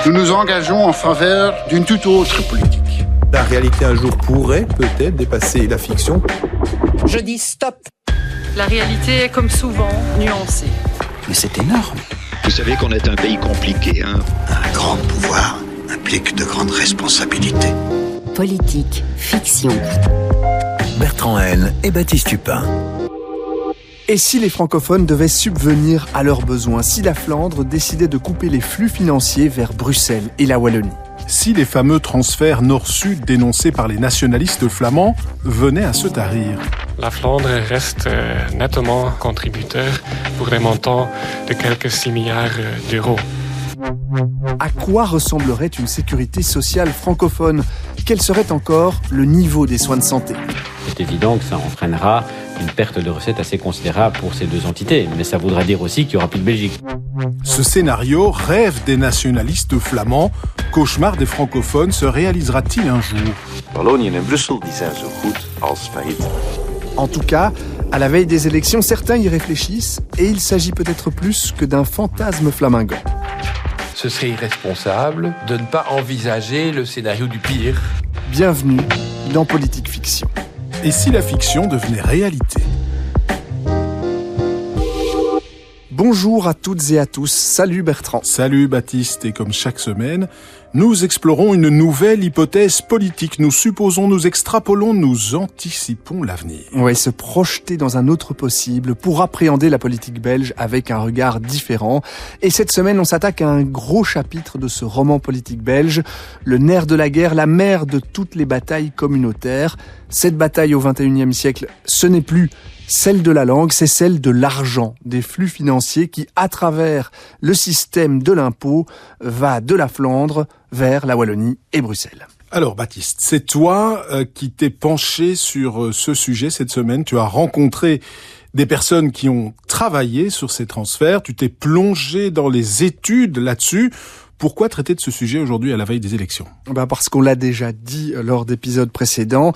nous nous engageons en faveur d'une toute autre politique. La réalité un jour pourrait peut-être dépasser la fiction. Je dis stop. La réalité est comme souvent nuancée. Mais c'est énorme. Vous savez qu'on est un pays compliqué, hein. Un grand pouvoir implique de grandes responsabilités. Politique, fiction. Bertrand Haine et Baptiste Tupin. Et si les francophones devaient subvenir à leurs besoins, si la Flandre décidait de couper les flux financiers vers Bruxelles et la Wallonie? Si les fameux transferts nord-sud dénoncés par les nationalistes flamands venaient à se tarir? La Flandre reste nettement contributeur pour des montants de quelques 6 milliards d'euros. À quoi ressemblerait une sécurité sociale francophone? Quel serait encore le niveau des soins de santé? C'est évident que ça entraînera une perte de recettes assez considérable pour ces deux entités, mais ça voudra dire aussi qu'il n'y aura plus de Belgique. Ce scénario, rêve des nationalistes flamands, cauchemar des francophones, se réalisera-t-il un jour? Wallonië en Brussel, die zijn zo goed als failliet. En tout cas, à la veille des élections, certains y réfléchissent et il s'agit peut-être plus que d'un fantasme flamingant. Ce serait irresponsable de ne pas envisager le scénario du pire. Bienvenue dans Politique Fiction. Et si la fiction devenait réalité? Bonjour à toutes et à tous, salut Bertrand. Salut Baptiste, et comme chaque semaine, nous explorons une nouvelle hypothèse politique. Nous supposons, nous extrapolons, nous anticipons l'avenir. Ouais, se projeter dans un autre possible pour appréhender la politique belge avec un regard différent. Et cette semaine, on s'attaque à un gros chapitre de ce roman politique belge, le nerf de la guerre, la mère de toutes les batailles communautaires. Cette bataille au XXIe siècle, ce n'est plus celle de la langue, c'est celle de l'argent, des flux financiers qui, à travers le système de l'impôt, va de la Flandre vers la Wallonie et Bruxelles. Alors Baptiste, c'est toi qui t'es penché sur ce sujet cette semaine. Tu as rencontré des personnes qui ont travaillé sur ces transferts, tu t'es plongé dans les études là-dessus. Pourquoi traiter de ce sujet aujourd'hui à la veille des élections? Parce qu'on l'a déjà dit lors d'épisodes précédents,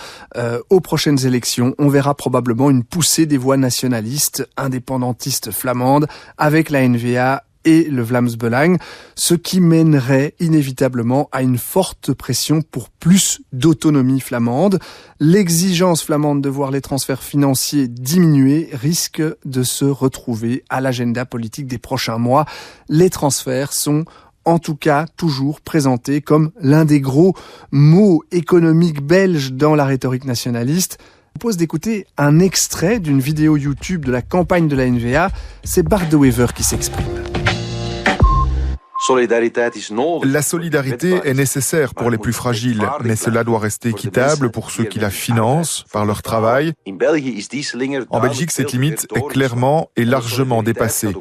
aux prochaines élections, on verra probablement une poussée des voix nationalistes, indépendantistes flamandes, avec la N-VA et le Vlaams Belang, ce qui mènerait inévitablement à une forte pression pour plus d'autonomie flamande. L'exigence flamande de voir les transferts financiers diminuer risque de se retrouver à l'agenda politique des prochains mois. Les transferts sont en tout cas toujours présenté comme l'un des gros mots économiques belges dans la rhétorique nationaliste. Je vous propose d'écouter un extrait d'une vidéo YouTube de la campagne de la N-VA. C'est Bart de Wever qui s'exprime. La solidarité est nécessaire pour les plus fragiles, mais cela doit rester équitable pour ceux qui la financent par leur travail. En Belgique, cette limite est clairement et largement dépassée.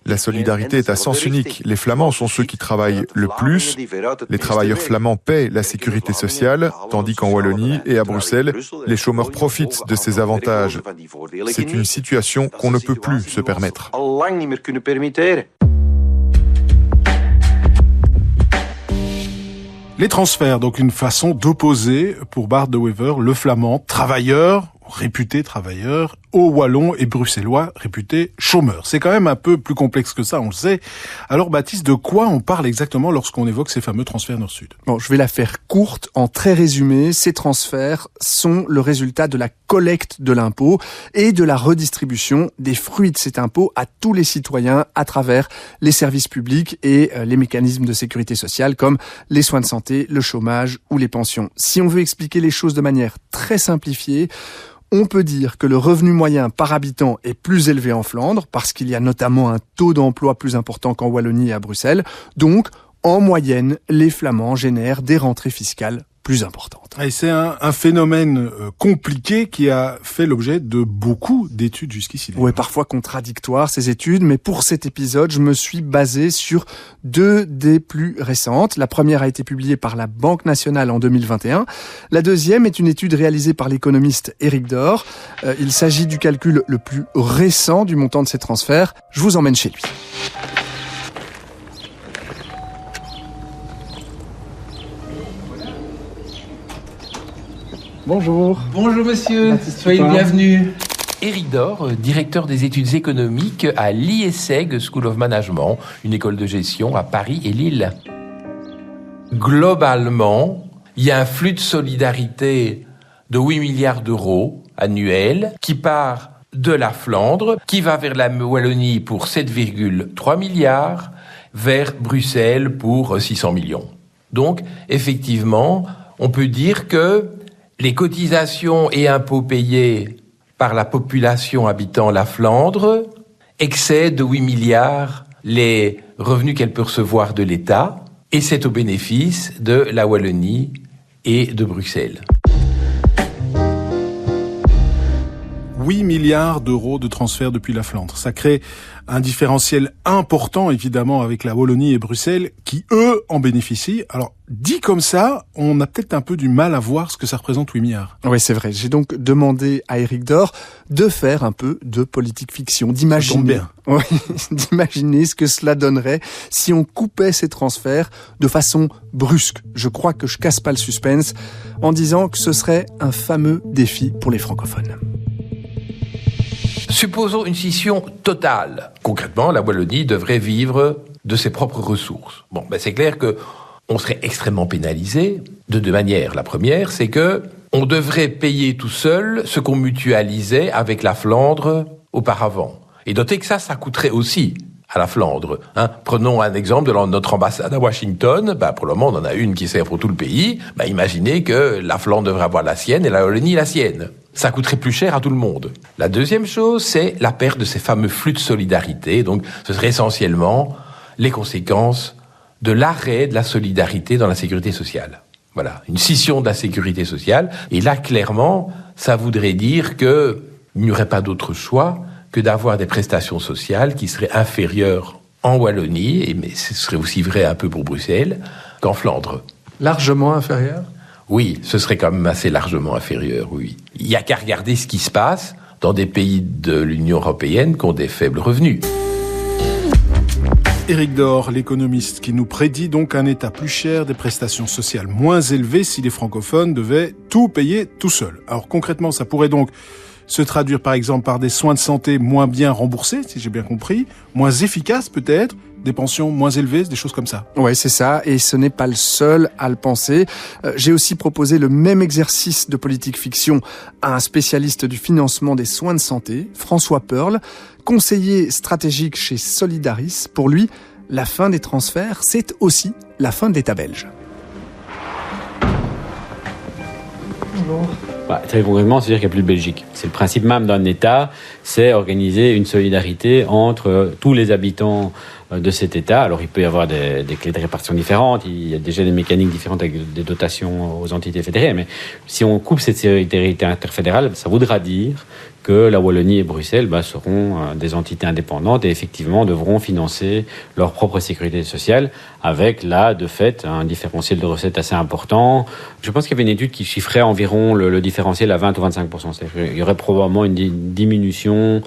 La solidarité est à sens unique. Les Flamands sont ceux qui travaillent le plus. Les travailleurs flamands paient la sécurité sociale, tandis qu'en Wallonie et à Bruxelles, les chômeurs profitent de ces avantages. C'est une situation qu'on ne peut plus se permettre. Les transferts, donc une façon d'opposer pour Bart de Wever le flamand travailleur, réputé travailleur, au wallon et bruxellois réputé chômeur. C'est quand même un peu plus complexe que ça, on le sait. Alors Baptiste, de quoi on parle exactement lorsqu'on évoque ces fameux transferts nord-sud? Bon, je vais la faire courte, en très résumé. Ces transferts sont le résultat de la collecte de l'impôt et de la redistribution des fruits de cet impôt à tous les citoyens à travers les services publics et les mécanismes de sécurité sociale comme les soins de santé, le chômage ou les pensions. Si on veut expliquer les choses de manière très simplifiée, on peut dire que le revenu moyen par habitant est plus élevé en Flandre parce qu'il y a notamment un taux d'emploi plus important qu'en Wallonie et à Bruxelles. Donc, en moyenne, les Flamands génèrent des rentrées fiscales plus importantes. Et c'est un phénomène compliqué qui a fait l'objet de beaucoup d'études jusqu'ici. Ouais, parfois contradictoires ces études, mais pour cet épisode, je me suis basé sur deux des plus récentes. La première a été publiée par la Banque nationale en 2021. La deuxième est une étude réalisée par l'économiste Éric Dor. Il s'agit du calcul le plus récent du montant de ces transferts. Je vous emmène chez lui. Bonjour. Bonjour monsieur, soyez le bienvenu. Éric Dor, directeur des études économiques à l'IESEG School of Management, une école de gestion à Paris et Lille. globalement, il y a un flux de solidarité de 8 milliards d'euros annuels qui part de la Flandre, qui va vers la Wallonie pour 7,3 milliards, vers Bruxelles pour 600 millions. Donc, effectivement, on peut dire que les cotisations et impôts payés par la population habitant la Flandre excèdent de 8 milliards les revenus qu'elle peut recevoir de l'État, et c'est au bénéfice de la Wallonie et de Bruxelles. 8 milliards d'euros de transferts depuis la Flandre. Ça crée un différentiel important, évidemment, avec la Wallonie et Bruxelles, qui, eux, en bénéficient. Alors, dit comme ça, on a peut-être un peu du mal à voir ce que ça représente 8 milliards. Oui, c'est vrai. J'ai donc demandé à Éric Dor de faire un peu de politique fiction, d'imaginer ce que cela donnerait si on coupait ces transferts de façon brusque. Je crois que je casse pas le suspense en disant que ce serait un fameux défi pour les francophones. Supposons une scission totale. Concrètement, la Wallonie devrait vivre de ses propres ressources. Bon, c'est clair que on serait extrêmement pénalisé de deux manières. La première, c'est que on devrait payer tout seul ce qu'on mutualisait avec la Flandre auparavant. Et notez que ça coûterait aussi à la Flandre. Prenons un exemple de notre ambassade à Washington. Pour le moment, on en a une qui sert pour tout le pays. Imaginez que la Flandre devrait avoir la sienne et la Wallonie la sienne. Ça coûterait plus cher à tout le monde. La deuxième chose, c'est la perte de ces fameux flux de solidarité. Donc, ce serait essentiellement les conséquences de l'arrêt de la solidarité dans la sécurité sociale. Voilà, une scission de la sécurité sociale. Et là, clairement, ça voudrait dire qu'il n'y aurait pas d'autre choix que d'avoir des prestations sociales qui seraient inférieures en Wallonie, mais ce serait aussi vrai un peu pour Bruxelles, qu'en Flandre. Largement inférieures ? Oui, ce serait quand même assez largement inférieur, oui. Il n'y a qu'à regarder ce qui se passe dans des pays de l'Union européenne qui ont des faibles revenus. Éric Dor, l'économiste, qui nous prédit donc un État plus cher, des prestations sociales moins élevées si les francophones devaient tout payer tout seuls. Alors concrètement, ça pourrait donc se traduire par exemple par des soins de santé moins bien remboursés, si j'ai bien compris, moins efficaces peut-être, des pensions moins élevées, des choses comme ça. Ouais, c'est ça, et ce n'est pas le seul à le penser. J'ai aussi proposé le même exercice de politique fiction à un spécialiste du financement des soins de santé, François Pearl, conseiller stratégique chez Solidaris. Pour lui, la fin des transferts, c'est aussi la fin de l'État belge. Bonjour. Très concrètement, c'est-à-dire qu'il n'y a plus de Belgique. C'est le principe même d'un État, c'est organiser une solidarité entre tous les habitants de cet État. Alors, il peut y avoir des clés de répartition différentes, il y a déjà des mécaniques différentes avec des dotations aux entités fédérées, mais si on coupe cette solidarité interfédérale, ça voudra dire que la Wallonie et Bruxelles seront des entités indépendantes et effectivement devront financer leur propre sécurité sociale avec là, de fait, un différentiel de recettes assez important. Je pense qu'il y avait une étude qui chiffrait environ le différentiel à 20 ou 25%. C'est-à-dire qu'il y aurait probablement une diminution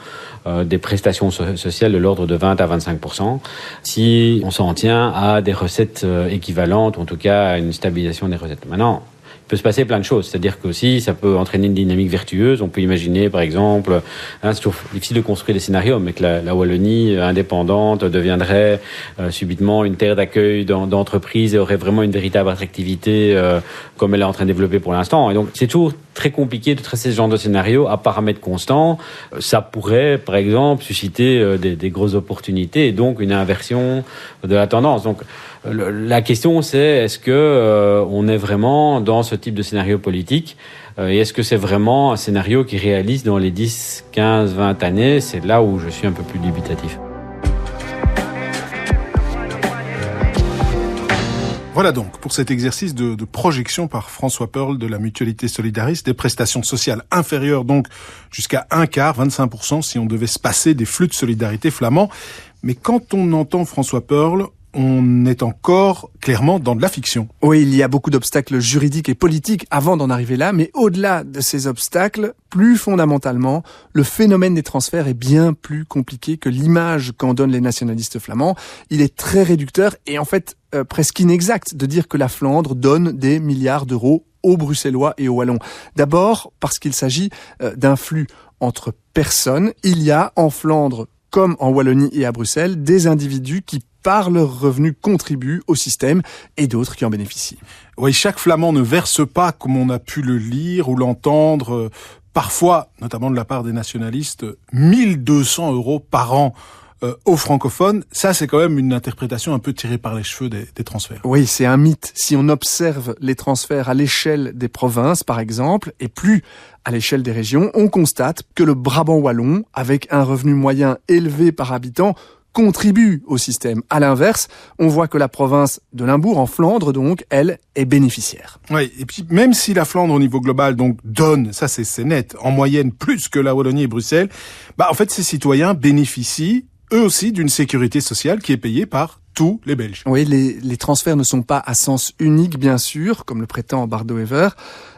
des prestations sociales de l'ordre de 20 à 25%, si on s'en tient à des recettes équivalentes, ou en tout cas à une stabilisation des recettes. Maintenant, il peut se passer plein de choses, c'est-à-dire qu'aussi ça peut entraîner une dynamique vertueuse. On peut imaginer par exemple, c'est toujours difficile de construire des scénarios, mais que la Wallonie indépendante deviendrait subitement une terre d'accueil d'entreprises et aurait vraiment une véritable attractivité comme elle est en train de développer pour l'instant. Et donc c'est toujours très compliqué de tracer ce genre de scénario à paramètres constants. Ça pourrait par exemple susciter des grosses opportunités et donc une inversion de la tendance. Donc la question c'est, est-ce que on est vraiment dans ce type de scénario politique et est-ce que c'est vraiment un scénario qui réalise dans les 10, 15, 20 années? C'est là où je suis un peu plus dubitatif. Voilà donc pour cet exercice de projection par François Pearl de la Mutualité Solidaris des prestations sociales inférieures donc jusqu'à un quart, 25% si on devait se passer des flux de solidarité flamands. Mais quand on entend François Pearl, on est encore clairement dans de la fiction. Oui, il y a beaucoup d'obstacles juridiques et politiques avant d'en arriver là, mais au-delà de ces obstacles, plus fondamentalement, le phénomène des transferts est bien plus compliqué que l'image qu'en donnent les nationalistes flamands. Il est très réducteur et en fait presque inexact de dire que la Flandre donne des milliards d'euros aux Bruxellois et aux Wallons. D'abord parce qu'il s'agit d'un flux entre personnes. Il y a en Flandre comme en Wallonie et à Bruxelles, des individus qui par leurs revenus, contribuent au système et d'autres qui en bénéficient. Oui, chaque Flamand ne verse pas, comme on a pu le lire ou l'entendre, parfois, notamment de la part des nationalistes, 1 200 € par an aux francophones. Ça, c'est quand même une interprétation un peu tirée par les cheveux des transferts. Oui, c'est un mythe. Si on observe les transferts à l'échelle des provinces, par exemple, et plus à l'échelle des régions, on constate que le Brabant wallon, avec un revenu moyen élevé par habitant, contribue au système. À l'inverse, on voit que la province de Limbourg, en Flandre donc, elle, est bénéficiaire. Oui, et puis même si la Flandre au niveau global donc donne, ça c'est net, en moyenne plus que la Wallonie et Bruxelles, en fait ces citoyens bénéficient eux aussi d'une sécurité sociale qui est payée par tous les Belges. Oui, les transferts ne sont pas à sens unique, bien sûr, comme le prétend Bart De Wever.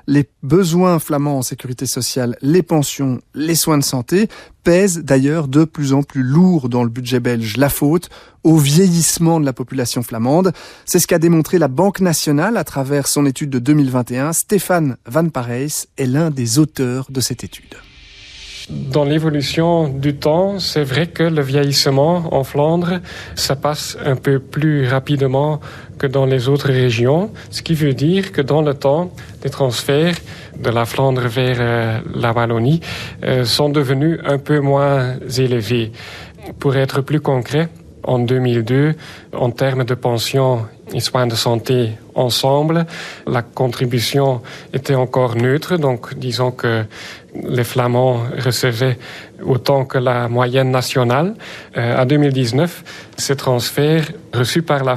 Les besoins flamands en sécurité sociale, les pensions, les soins de santé pèsent d'ailleurs de plus en plus lourd dans le budget belge. La faute au vieillissement de la population flamande. C'est ce qu'a démontré la Banque nationale à travers son étude de 2021. Stéphane Van Parijs est l'un des auteurs de cette étude. Dans l'évolution du temps, c'est vrai que le vieillissement en Flandre, ça passe un peu plus rapidement que dans les autres régions, ce qui veut dire que dans le temps, les transferts de la Flandre vers la Wallonie sont devenus un peu moins élevés. Pour être plus concret, en 2002, en termes de pensions et soins de santé ensemble, la contribution était encore neutre, donc disons que les Flamands recevaient autant que la moyenne nationale. En 2019, ces transferts reçus par la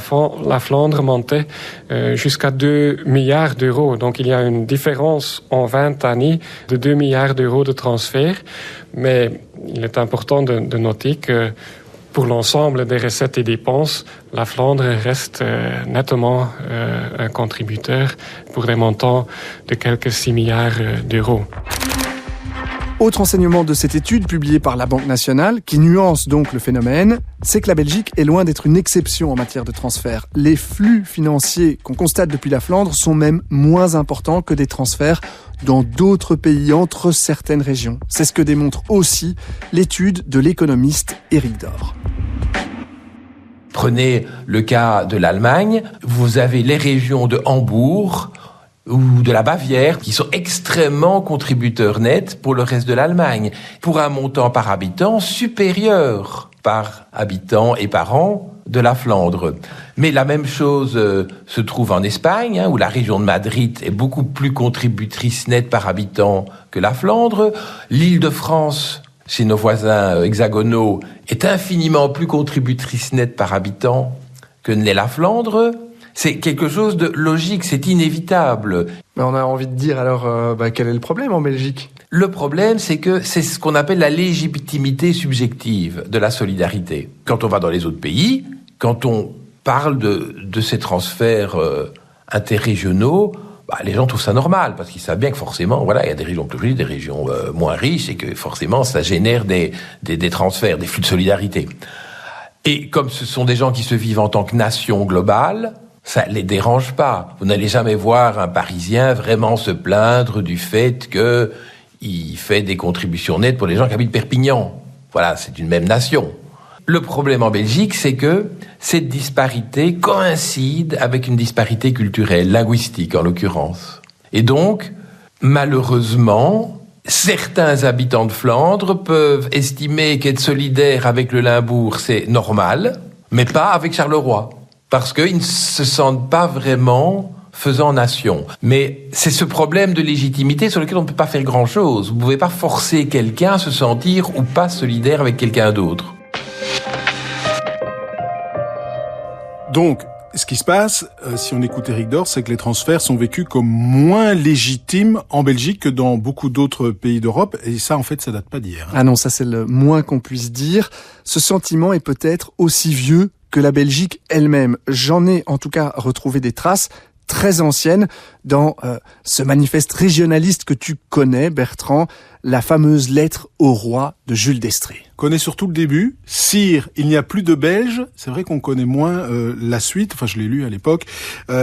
Flandre montaient jusqu'à 2 milliards d'euros. Donc il y a une différence en 20 années de 2 milliards d'euros de transferts. Mais il est important de noter que pour l'ensemble des recettes et dépenses, la Flandre reste nettement un contributeur pour des montants de quelques 6 milliards d'euros. Autre enseignement de cette étude publiée par la Banque nationale, qui nuance donc le phénomène, c'est que la Belgique est loin d'être une exception en matière de transfert. Les flux financiers qu'on constate depuis la Flandre sont même moins importants que des transferts dans d'autres pays entre certaines régions. C'est ce que démontre aussi l'étude de l'économiste Éric Dor. Prenez le cas de l'Allemagne, vous avez les régions de Hambourg ou de la Bavière qui sont extrêmement contributeurs nets pour le reste de l'Allemagne, pour un montant par habitant supérieur par habitant et par an de la Flandre. Mais la même chose se trouve en Espagne, où la région de Madrid est beaucoup plus contributrice nette par habitant que la Flandre. L'Île-de-France, chez nos voisins hexagonaux, est infiniment plus contributrice nette par habitant que ne l'est la Flandre. C'est quelque chose de logique, c'est inévitable. Mais on a envie de dire alors, quel est le problème en Belgique ? Le problème, c'est que c'est ce qu'on appelle la légitimité subjective de la solidarité. Quand on va dans les autres pays, quand on parle de ces transferts interrégionaux, les gens trouvent ça normal, parce qu'ils savent bien que forcément, il y a des régions plus riches, des régions moins riches, et que forcément, ça génère des transferts, des flux de solidarité. Et comme ce sont des gens qui se vivent en tant que nation globale, ça les dérange pas. Vous n'allez jamais voir un Parisien vraiment se plaindre du fait qu'il fait des contributions nettes pour les gens qui habitent Perpignan. Voilà, c'est une même nation. Le problème en Belgique, c'est que cette disparité coïncide avec une disparité culturelle, linguistique en l'occurrence. Et donc, malheureusement, certains habitants de Flandre peuvent estimer qu'être solidaire avec le Limbourg, c'est normal, mais pas avec Charleroi. Parce qu'ils ne se sentent pas vraiment faisant nation. Mais c'est ce problème de légitimité sur lequel on ne peut pas faire grand-chose. Vous ne pouvez pas forcer quelqu'un à se sentir ou pas solidaire avec quelqu'un d'autre. Donc, ce qui se passe, si on écoute Éric Dor, c'est que les transferts sont vécus comme moins légitimes en Belgique que dans beaucoup d'autres pays d'Europe. Et ça, en fait, ça date pas d'hier. Ah non, ça c'est le moins qu'on puisse dire. Ce sentiment est peut-être aussi vieux que la Belgique elle-même. J'en ai en tout cas retrouvé des traces très ancienne dans ce manifeste régionaliste que tu connais, Bertrand, la fameuse lettre au roi de Jules d'Estrées. On connaît surtout le début. Sire, il n'y a plus de Belges. C'est vrai qu'on connaît moins la suite. Enfin, je l'ai lu à l'époque.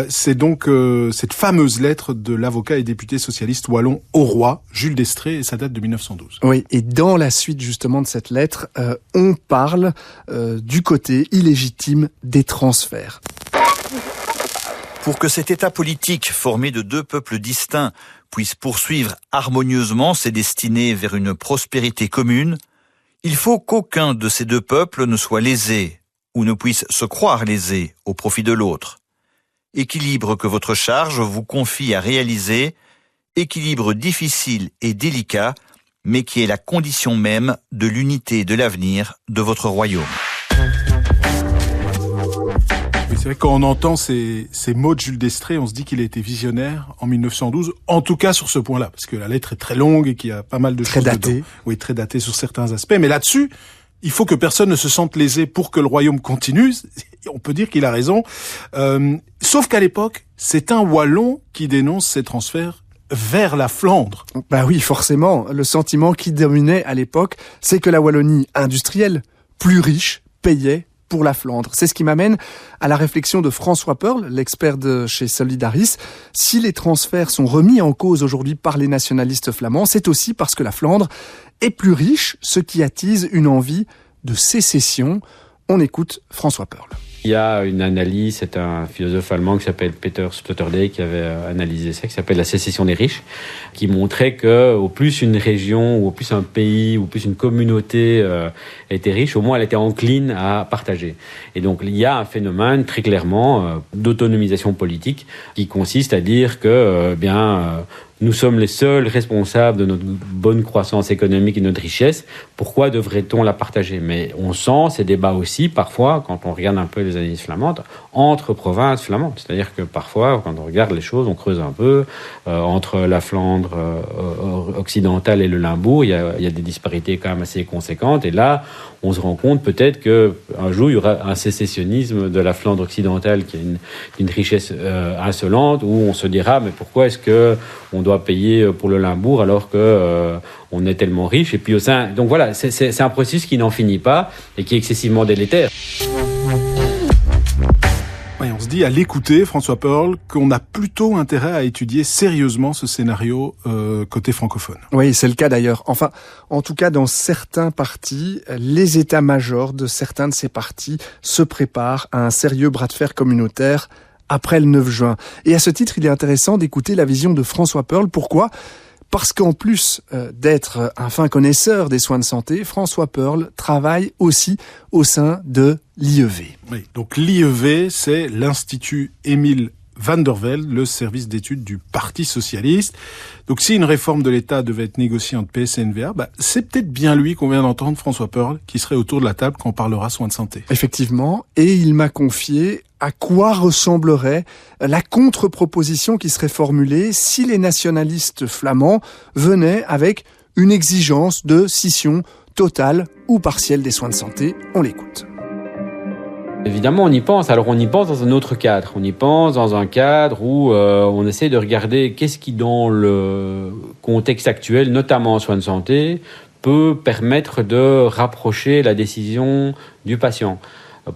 C'est donc cette fameuse lettre de l'avocat et député socialiste wallon au roi, Jules d'Estrées, et ça date de 1912. Oui, et dans la suite justement de cette lettre, on parle du côté illégitime des transferts. Pour que cet État politique, formé de deux peuples distincts, puisse poursuivre harmonieusement ses destinées vers une prospérité commune, il faut qu'aucun de ces deux peuples ne soit lésé ou ne puisse se croire lésé au profit de l'autre. Équilibre que votre charge vous confie à réaliser, équilibre difficile et délicat, mais qui est la condition même de l'unité et de l'avenir de votre royaume. C'est vrai que quand on entend ces mots de Jules d'Estrées, on se dit qu'il a été visionnaire en 1912, en tout cas sur ce point-là, parce que la lettre est très longue et qu'il y a pas mal de choses dedans. Oui, très datée sur certains aspects. Mais là-dessus, il faut que personne ne se sente lésé pour que le royaume continue. On peut dire qu'il a raison. Sauf qu'à l'époque, c'est un Wallon qui dénonce ces transferts vers la Flandre. Bah oui, forcément. Le sentiment qui dominait à l'époque, c'est que la Wallonie industrielle, plus riche, payait pour la Flandre. C'est ce qui m'amène à la réflexion de François Pearl, l'expert de chez Solidaris. Si les transferts sont remis en cause aujourd'hui par les nationalistes flamands, c'est aussi parce que la Flandre est plus riche, ce qui attise une envie de sécession. On écoute François Pearl. Il y a une analyse, c'est un philosophe allemand qui s'appelle Peter Sloterdijk qui avait analysé ça, qui s'appelle la sécession des riches, qui montrait que au plus une région, ou au plus un pays, ou au plus une communauté était riche, au moins elle était encline à partager. Et donc il y a un phénomène très clairement d'autonomisation politique qui consiste à dire que nous sommes les seuls responsables de notre bonne croissance économique et de notre richesse. Pourquoi devrait-on la partager ? Mais on sent ces débats aussi, parfois, quand on regarde un peu les analyses flamandes, entre provinces flamandes. C'est-à-dire que parfois, quand on regarde les choses, on creuse un peu. Entre la Flandre occidentale et le Limbourg, il y a des disparités quand même assez conséquentes. Et là, on se rend compte peut-être qu'un jour, il y aura un sécessionnisme de la Flandre occidentale qui a une richesse insolente, où on se dira, mais pourquoi est-ce qu'on doit payer pour le Limbourg alors que on est tellement riche. Et puis au sein, donc voilà, c'est un processus qui n'en finit pas et qui est excessivement délétère. Ouais, on se dit à l'écouter, François Pearl, qu'on a plutôt intérêt à étudier sérieusement ce scénario côté francophone. Oui, c'est le cas d'ailleurs. Enfin, en tout cas, dans certains partis, les états-majors de certains de ces partis se préparent à un sérieux bras de fer communautaire après le 9 juin. Et à ce titre, il est intéressant d'écouter la vision de François Pearl. Pourquoi ? Parce qu'en plus d'être un fin connaisseur des soins de santé, François Pearl travaille aussi au sein de l'IEV. Oui, donc l'IEV, c'est l'Institut Émile Van der Velde, le service d'études du Parti socialiste. Donc si une réforme de l'État devait être négociée entre PS et NVA, c'est peut-être bien lui qu'on vient d'entendre, François Pearl, qui serait autour de la table quand on parlera soins de santé. Effectivement, et il m'a confié à quoi ressemblerait la contre-proposition qui serait formulée si les nationalistes flamands venaient avec une exigence de scission totale ou partielle des soins de santé. On l'écoute. Évidemment, on y pense. Alors, on y pense dans un autre cadre. On y pense dans un cadre où on essaie de regarder qu'est-ce qui, dans le contexte actuel, notamment en soins de santé, peut permettre de rapprocher la décision du patient.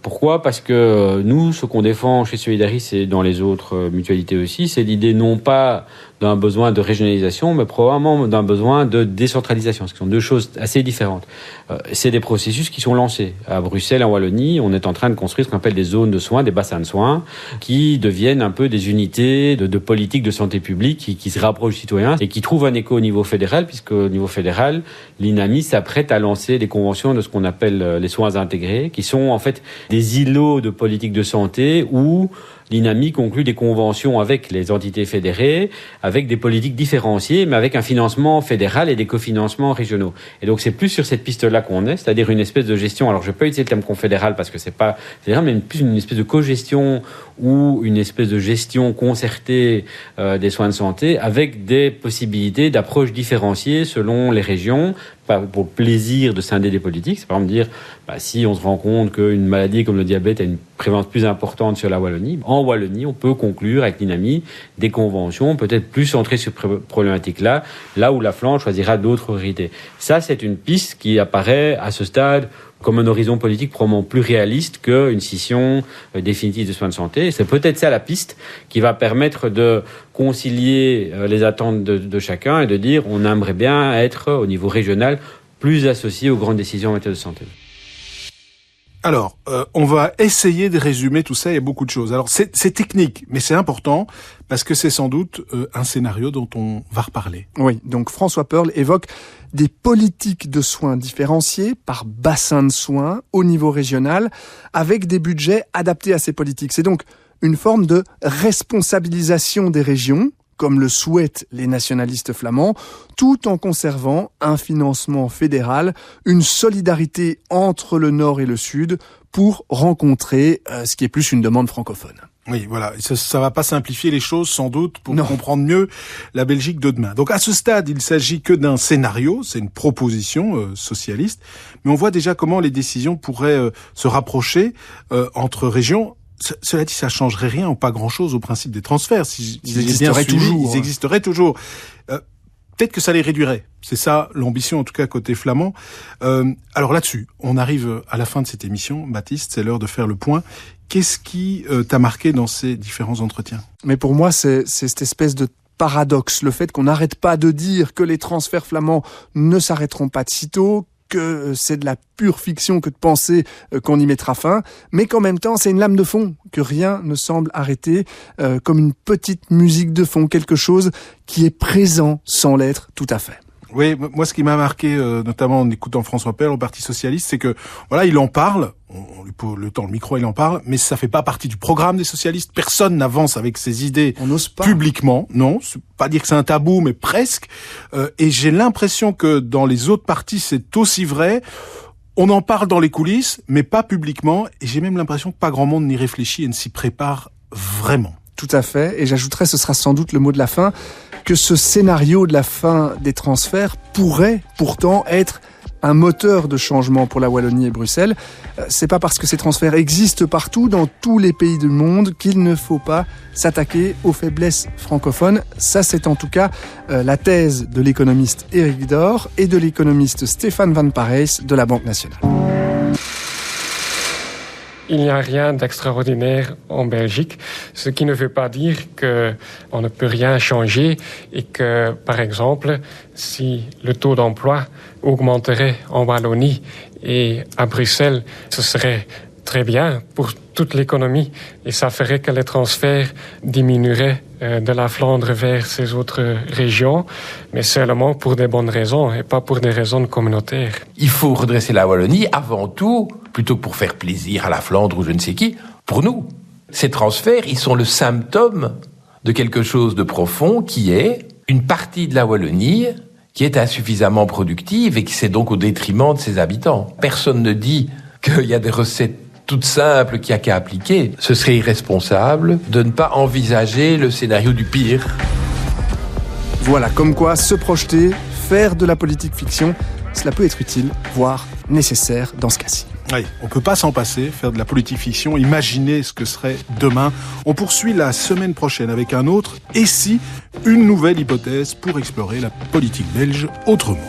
Pourquoi ? Parce que nous, ce qu'on défend chez Solidaris et dans les autres mutualités aussi, c'est l'idée non pas d'un besoin de régionalisation, mais probablement d'un besoin de décentralisation, ce qui sont deux choses assez différentes. C'est des processus qui sont lancés. À Bruxelles, en Wallonie, on est en train de construire ce qu'on appelle des zones de soins, des bassins de soins, qui deviennent un peu des unités de politique de santé publique qui se rapprochent du citoyen et qui trouvent un écho au niveau fédéral, puisque au niveau fédéral, l'INAMI s'apprête à lancer des conventions de ce qu'on appelle les soins intégrés, qui sont en fait des îlots de politique de santé où l'INAMI conclut des conventions avec les entités fédérées, avec des politiques différenciées, mais avec un financement fédéral et des cofinancements régionaux. Et donc c'est plus sur cette piste-là qu'on est, c'est-à-dire une espèce de gestion, alors je peux utiliser le terme confédéral parce que c'est pas fédéral, mais plus une espèce de co-gestion ou une espèce de gestion concertée des soins de santé avec des possibilités d'approche différenciées selon les régions, pas pour le plaisir de scinder des politiques. C'est par exemple dire, si on se rend compte qu'une maladie comme le diabète a une prévalence plus importante sur la Wallonie, en Wallonie, on peut conclure avec l'INAMI des conventions peut-être plus centrées sur ces problématiques-là, là où la Flandre choisira d'autres priorités. Ça, c'est une piste qui apparaît à ce stade comme un horizon politique probablement plus réaliste qu'une scission définitive de soins de santé. C'est peut-être ça la piste qui va permettre de concilier les attentes de chacun et de dire on aimerait bien être au niveau régional plus associé aux grandes décisions en matière de santé. Alors, on va essayer de résumer tout ça, il y a beaucoup de choses. Alors, c'est technique, mais c'est important, parce que c'est sans doute un scénario dont on va reparler. Oui, donc François Pearl évoque des politiques de soins différenciées par bassin de soins au niveau régional, avec des budgets adaptés à ces politiques. C'est donc une forme de responsabilisation des régions, comme le souhaitent les nationalistes flamands, tout en conservant un financement fédéral, une solidarité entre le Nord et le Sud pour rencontrer ce qui est plus une demande francophone. Oui, voilà. Ça va pas simplifier les choses, sans doute, pour comprendre mieux la Belgique de demain. Donc, à ce stade, il s'agit que d'un scénario, c'est une proposition socialiste, mais on voit déjà comment les décisions pourraient se rapprocher entre régions. Cela dit, ça changerait rien ou pas grand-chose au principe des transferts. Ils existeraient toujours. Peut-être que ça les réduirait. C'est ça l'ambition, en tout cas côté flamand. Alors là-dessus, on arrive à la fin de cette émission. Baptiste, c'est l'heure de faire le point. Qu'est-ce qui t'a marqué dans ces différents entretiens ? Mais pour moi, c'est cette espèce de paradoxe, le fait qu'on n'arrête pas de dire que les transferts flamands ne s'arrêteront pas de sitôt, que c'est de la pure fiction que de penser qu'on y mettra fin, mais qu'en même temps, c'est une lame de fond, que rien ne semble arrêter, comme une petite musique de fond, quelque chose qui est présent sans l'être tout à fait. Oui, moi ce qui m'a marqué, notamment en écoutant François Pearl au Parti Socialiste, c'est que voilà, il en parle, on lui pose le temps, le micro, il en parle, mais ça fait pas partie du programme des socialistes. Personne n'avance avec ses idées publiquement. Non, c'est pas dire que c'est un tabou, mais presque. Et j'ai l'impression que dans les autres partis, c'est aussi vrai. On en parle dans les coulisses, mais pas publiquement. Et j'ai même l'impression que pas grand monde n'y réfléchit et ne s'y prépare vraiment. Tout à fait. Et j'ajouterais, ce sera sans doute le mot de la fin, que ce scénario de la fin des transferts pourrait pourtant être un moteur de changement pour la Wallonie et Bruxelles. C'est pas parce que ces transferts existent partout, dans tous les pays du monde, qu'il ne faut pas s'attaquer aux faiblesses francophones. Ça, c'est en tout cas la thèse de l'économiste Éric Dor et de l'économiste Stéphane Van Parijs de la Banque nationale. Il n'y a rien d'extraordinaire en Belgique, ce qui ne veut pas dire qu'on ne peut rien changer et que, par exemple, si le taux d'emploi augmenterait en Wallonie et à Bruxelles, ce serait très bien pour toute l'économie et ça ferait que les transferts diminueraient de la Flandre vers ces autres régions, mais seulement pour des bonnes raisons et pas pour des raisons communautaires. Il faut redresser la Wallonie avant tout, plutôt que pour faire plaisir à la Flandre ou je ne sais qui, pour nous. Ces transferts, ils sont le symptôme de quelque chose de profond qui est une partie de la Wallonie qui est insuffisamment productive et qui c'est donc au détriment de ses habitants. Personne ne dit qu'il y a des recettes toute simple qu'il n'y a qu'à appliquer. Ce serait irresponsable de ne pas envisager le scénario du pire. Voilà, comme quoi se projeter, faire de la politique fiction, cela peut être utile, voire nécessaire dans ce cas-ci. Oui, on peut pas s'en passer, faire de la politique fiction, imaginer ce que serait demain. On poursuit la semaine prochaine avec un autre, et si, une nouvelle hypothèse pour explorer la politique belge autrement.